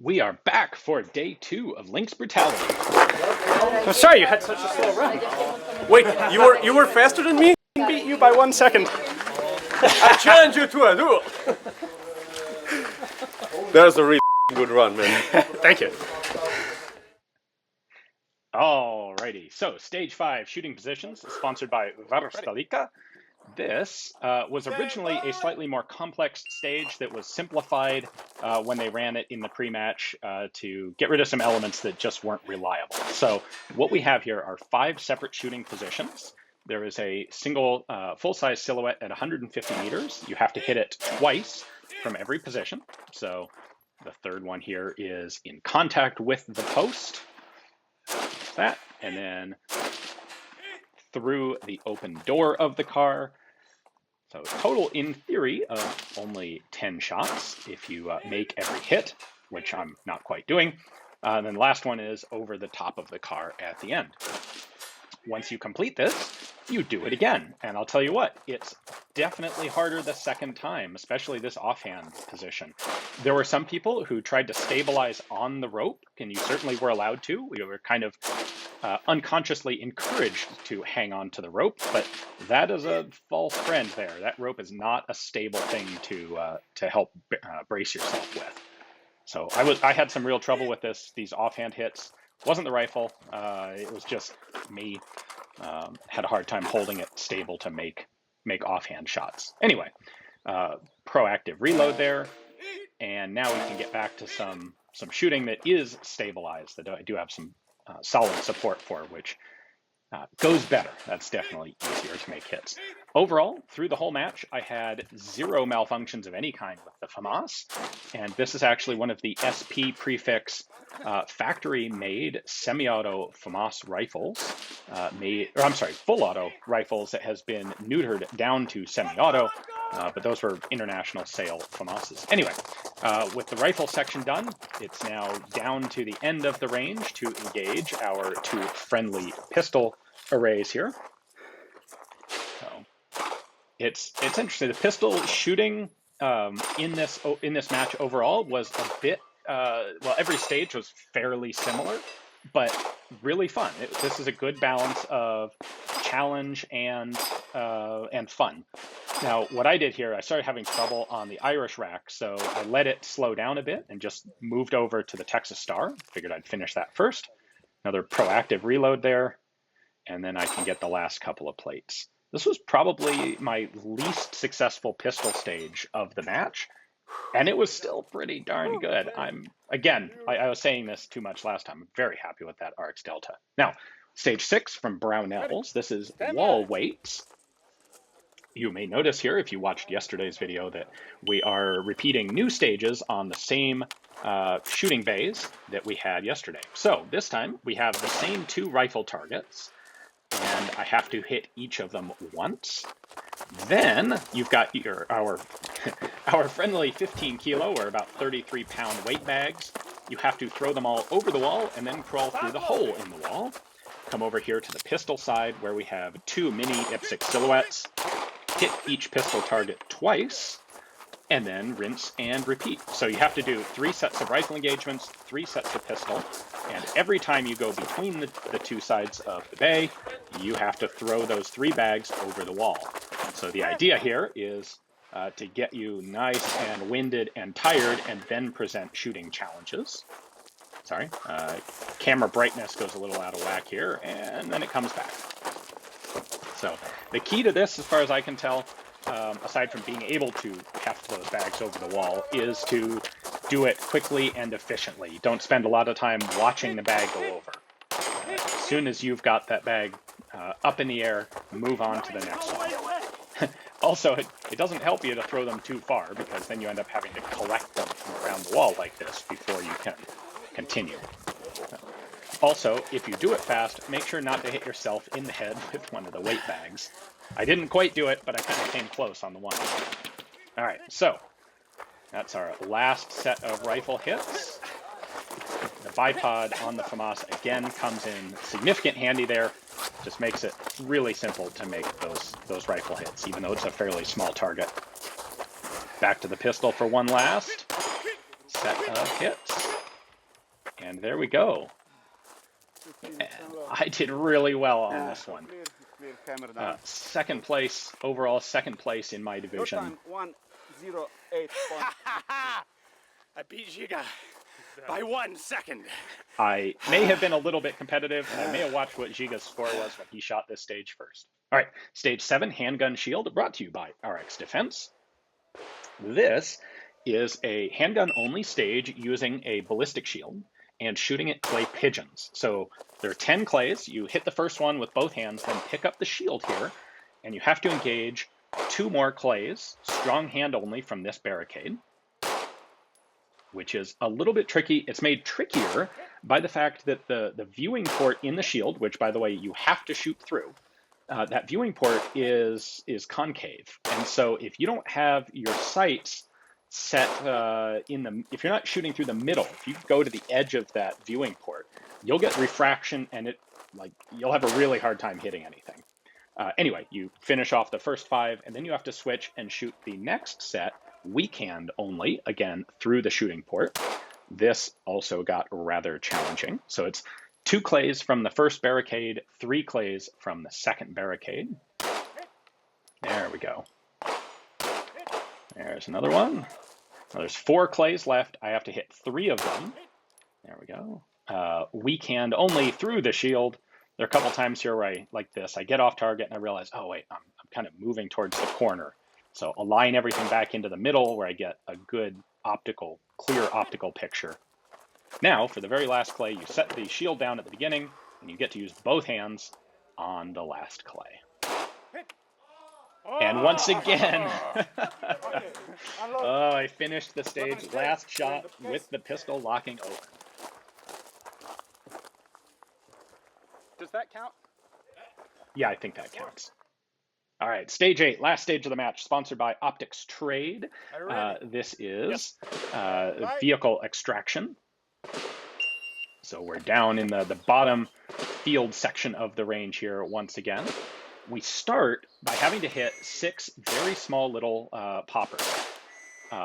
We are back for day 2 of Lynx Brutality. I'm sorry you had such a slow run. Wait, you were faster than me? I beat you by 1 second. I challenge you to a duel. That was a really good run, man. Thank you. Alrighty, so stage 5 shooting positions, sponsored by Varusteleka. This was originally a slightly more complex stage that was simplified when they ran it in the pre-match to get rid of some elements that just weren't reliable. So what we have here are 5 separate shooting positions. There is a single full-size silhouette at 150 meters. You have to hit it twice from every position. So the third one here is in contact with the post. That, and then through the open door of the car. So total, in theory, of only 10 shots if you make every hit, which I'm not quite doing. And then the last one is over the top of the car at the end. Once you complete this, you do it again. And I'll tell you what, it's definitely harder the second time, especially this offhand position. There were some people who tried to stabilize on the rope, and you certainly were allowed to. We were kind of unconsciously encouraged to hang on to the rope, but that is a false friend there. That rope is not a stable thing to help brace yourself with. So I had some real trouble with these offhand hits. Wasn't the rifle, it was just me. Had a hard time holding it stable to make offhand shots. Anyway, proactive reload there, and now we can get back to some shooting that is stabilized, that I do have some solid support for, which goes better. That's definitely easier to make hits. Overall, through the whole match, I had 0 malfunctions of any kind with the FAMAS, and this is actually one of the SP prefix factory-made semi-auto FAMAS rifles, full auto rifles that has been neutered down to semi-auto, but those were international sale FAMASs. Anyway, with the rifle section done, it's now down to the end of the range to engage our 2 friendly pistol arrays here. So it's interesting. The pistol shooting in this match overall was a bit well, every stage was fairly similar, but really fun. This is a good balance of challenge and fun. Now, what I did here, I started having trouble on the Irish rack, so I let it slow down a bit and just moved over to the Texas Star. Figured I'd finish that first. Another proactive reload there, and then I can get the last couple of plates. This was probably my least successful pistol stage of the match, and it was still pretty darn good. I was saying this too much last time. I'm very happy with that Arex Delta. Now, stage 6 from Brownells. This is wall weights. You may notice here, if you watched yesterday's video, that we are repeating new stages on the same shooting bays that we had yesterday. So this time we have the same 2 rifle targets, and I have to hit each of them once. Then you've got our friendly 15 kilo or about 33 pound weight bags. You have to throw them all over the wall and then crawl through the hole in the wall. Come over here to the pistol side where we have 2 mini IPSC silhouettes. Hit each pistol target twice, and then rinse and repeat. So you have to do 3 sets of rifle engagements, 3 sets of pistol, and every time you go between the 2 sides of the bay, you have to throw those 3 bags over the wall. So the idea here is to get you nice and winded and tired and then present shooting challenges. Sorry, camera brightness goes a little out of whack here, and then it comes back. So the key to this, as far as I can tell, aside from being able to heft those bags over the wall, is to do it quickly and efficiently. Don't spend a lot of time watching the bag go over. As soon as you've got that bag up in the air, move on to the next one. Also, it doesn't help you to throw them too far, because then you end up having to collect them from around the wall like this before you can continue. Also, if you do it fast, make sure not to hit yourself in the head with one of the weight bags. I didn't quite do it, but I kind of came close on the one. All right, so that's our last set of rifle hits. The bipod on the FAMAS again comes in significant handy there. Just makes it really simple to make those rifle hits, even though it's a fairly small target. Back to the pistol for one last set of hits. And there we go. I did really well on this one. Second place, overall second place in my division. 1:08. I beat Giga by 1 second. I may have been a little bit competitive, and I may have watched what Giga's score was when he shot this stage first. All right, stage 7, Handgun Shield, brought to you by Arex Defense. This is a handgun-only stage using a ballistic shield and shooting at clay pigeons. So there are 10 clays. You hit the first one with both hands, then pick up the shield here, and you have to engage 2 more clays, strong hand only, from this barricade, which is a little bit tricky. It's made trickier by the fact that the viewing port in the shield, which, by the way, you have to shoot through, that viewing port is concave. And so if you don't have your sights set if you're not shooting through the middle, if you go to the edge of that viewing port, you'll get refraction, and you'll have a really hard time hitting anything. Anyway, you finish off the first 5, and then you have to switch and shoot the next set weak hand only, again, through the shooting port. This also got rather challenging. So it's 2 clays from the first barricade, 3 clays from the second barricade. There we go. There's another one. Now there's 4 clays left. I have to hit 3 of them. There we go. Weak hand only through the shield. There are a couple times here where I get off target and I realize, oh wait, I'm kind of moving towards the corner. So align everything back into the middle where I get a good clear optical picture. Now, for the very last clay, you set the shield down at the beginning, and you get to use both hands on the last clay. And once again, I finished the stage, last shot with the pistol locking open. Does that count? Yeah, I think that counts. All right, stage 8, last stage of the match, sponsored by Optics Trade. This is vehicle extraction. So we're down in the bottom field section of the range here once again. We start by having to hit 6 very small little poppers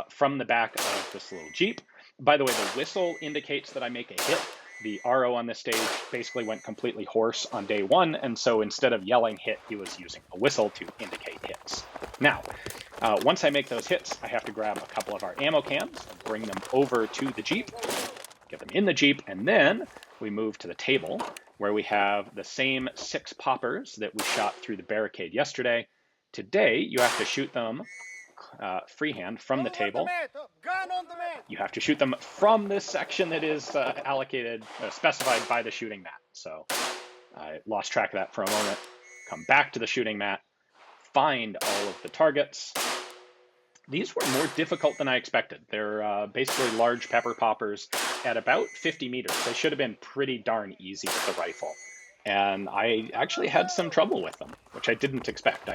from the back of this little Jeep. By the way, the whistle indicates that I make a hit. The RO on this stage basically went completely hoarse on day 1, and so instead of yelling hit, he was using a whistle to indicate hits. Now, once I make those hits, I have to grab a couple of our ammo cans, bring them over to the Jeep, get them in the Jeep, and then we move to the table where we have the same 6 poppers that we shot through the barricade yesterday. Today, you have to shoot them freehand from the table. You have to shoot them from this section that is specified by the shooting mat. So I lost track of that for a moment. Come back to the shooting mat, find all of the targets. These were more difficult than I expected. They're basically large pepper poppers at about 50 meters. They should have been pretty darn easy with the rifle. And I actually had some trouble with them, which I didn't expect.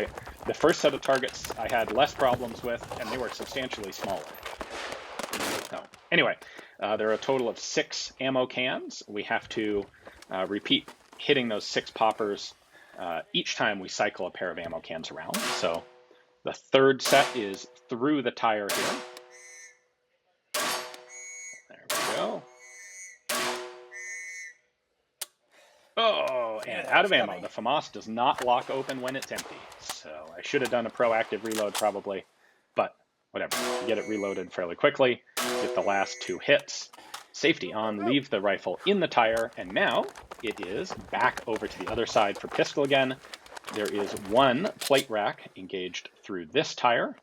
The first set of targets I had less problems with, and they were substantially smaller. So anyway, there are a total of 6 ammo cans. We have to repeat hitting those 6 poppers each time we cycle a pair of ammo cans around. So the third set is through the tire here. There we go. Oh, and out of ammo. The FAMAS does not lock open when it's empty. So I should have done a proactive reload probably, but whatever. Get it reloaded fairly quickly. Get the last 2 hits. Safety on, leave the rifle in the tire, and now it is back over to the other side for pistol again. There is 1 plate rack engaged through this tire.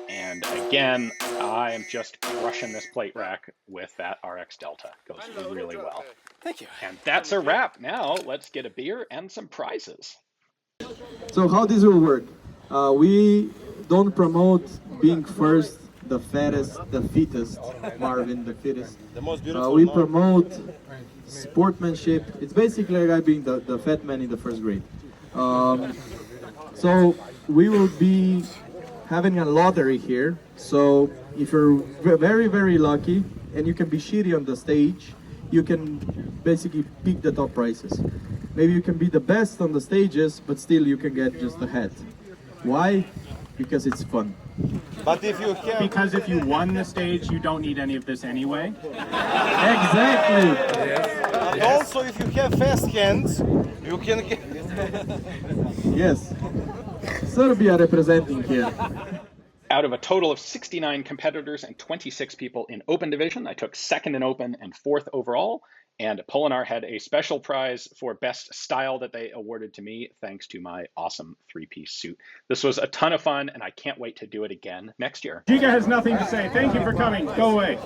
And again, I am just crushing this plate rack with that Arex Delta. Goes really well. Thank you. And that's a wrap. Now let's get a beer and some prizes. So how this will work? We don't promote being first, the fattest, the fittest, Marvin, the fittest. We promote sportsmanship. It's basically like being the fat man in the first grade. So we will be having a lottery here. So if you're very, very lucky and you can be shitty on the stage, you can basically pick the top prizes. Maybe you can be the best on the stages, but still you can get just a hat. Why? Because it's fun. But if you have... Because if you won the stage, you don't need any of this anyway. Exactly. But also, if you have fast hands, you can get... Yes. Serbia representing here. Out of a total of 69 competitors and 26 people in open division, I took second in open and fourth overall. And Polenar had a special prize for best style that they awarded to me, thanks to my awesome three-piece suit. This was a ton of fun, and I can't wait to do it again next year. Giga has nothing to say. Thank you for coming. Go away.